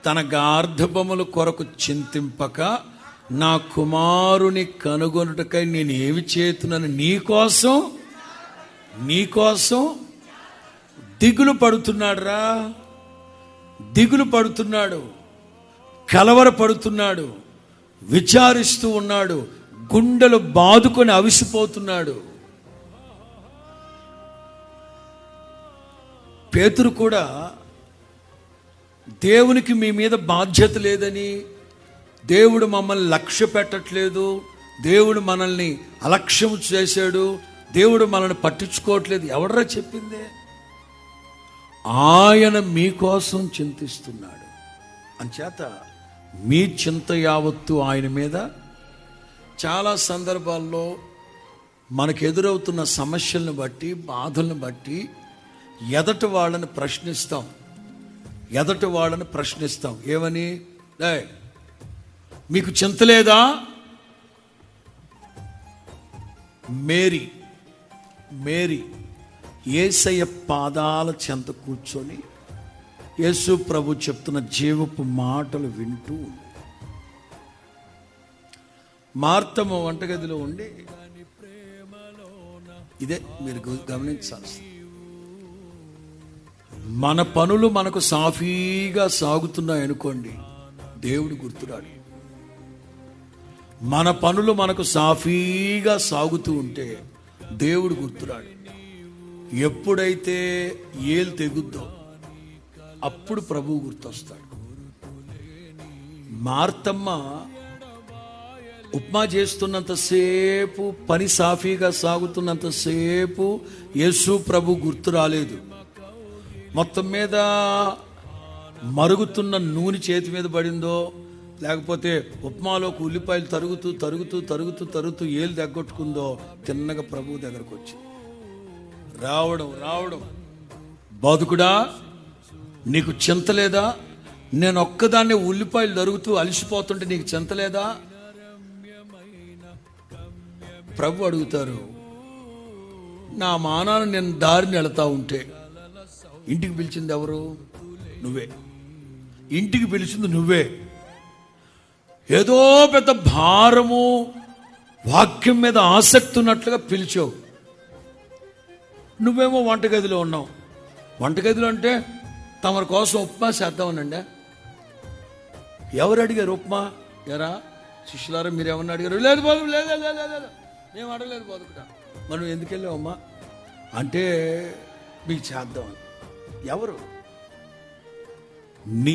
తన గార్ధబొమ్మల కొరకు చింతింపక నా కుమారుని కనుగొనుటకై నేను ఏమి చేస్తున్నాను, నీకోసం దిగులు పడుతున్నాడురా, దిగులు పడుతున్నాడు, కలవరపడుతున్నాడు, విచారిస్తూ ఉన్నాడు, గుండెలు బాదుకొని అవిసిపోతున్నాడు. పేతురు కూడా దేవునికి మీ మీద బాధ్యత లేదని, దేవుడు మమ్మల్ని లక్ష్య పెట్టట్లేదు, దేవుడు మనల్ని అలక్ష్యం చేశాడు, దేవుడు మనల్ని పట్టించుకోవట్లేదు ఎవడరా చెప్పిందే? ఆయన మీకోసం చింతిస్తున్నాడు. అంచేత మీ చింత యావత్తు ఆయన మీద. చాలా సందర్భాల్లో మనకు ఎదురవుతున్న సమస్యలను బట్టి, బాధలను బట్టి ఎదటి వాళ్ళని ప్రశ్నిస్తాం. ఏమని? మీకు చింత లేదా? మేరీ యేసయ్య పాదాల చెంత కూర్చొని యేసు ప్రభు చెప్తున్న జీవపు మాటలు వింటూ ఉంది. మార్తమ్మ వంటగదిలో ఉండి, ఇదే మీరు గమనించాల్సింది. మన పనులు మనకు సాఫీగా సాగుతున్నాయనుకోండి, దేవుడు గుర్తురాడు. మన పనులు మనకు సాఫీగా సాగుతూ ఉంటే దేవుడు గుర్తురాడు. ఎప్పుడైతే ఏలు తెగుద్దో అప్పుడు ప్రభువు గుర్తొస్తాడు. మార్తమ్మ ఉప్మా చేస్తున్నంతసేపు, పని సాఫీగా సాగుతున్నంతసేపు యేసు ప్రభు గుర్తు రాలేదు. మొత్తం మీద మరుగుతున్న నూనె చేతి మీద పడిందో, లేకపోతే ఉప్మాలోకి ఉల్లిపాయలు తరుగుతూ ఏలు దగ్గొట్టుకుందో, తిన్నగా ప్రభువు దగ్గరకు వచ్చి రావడం బతుకుడా, నీకు చింత లేదా? నేను ఒక్కదాన్నే ఉల్లిపాయలు తరుగుతూ అలసిపోతుంటే నీకు చింత లేదా? ప్రభు అడుగుతారు, నా మానాన నేను దారిని వెళతా ఉంటే ఇంటికి పిలిచింది ఎవరు? నువ్వే. ఇంటికి పిలిచింది నువ్వే. ఏదో పెద్ద భారము, వాక్యం మీద ఆసక్తి ఉన్నట్లుగా పిలిచావు. నువ్వేమో వంటగదిలో ఉన్నావు. వంటగదిలో అంటే తమరి కోసం ఉప్మా చేద్దామనండి. ఎవరు అడిగారు ఉప్మా? ఎరా శిష్యులారా మీరు ఏమన్నా అడిగారు? లేదు మేము అడగలేదు బతుకుతా. మనం ఎందుకు వెళ్ళామమ్మా అంటే మీకు చేద్దామని. ఎవరు?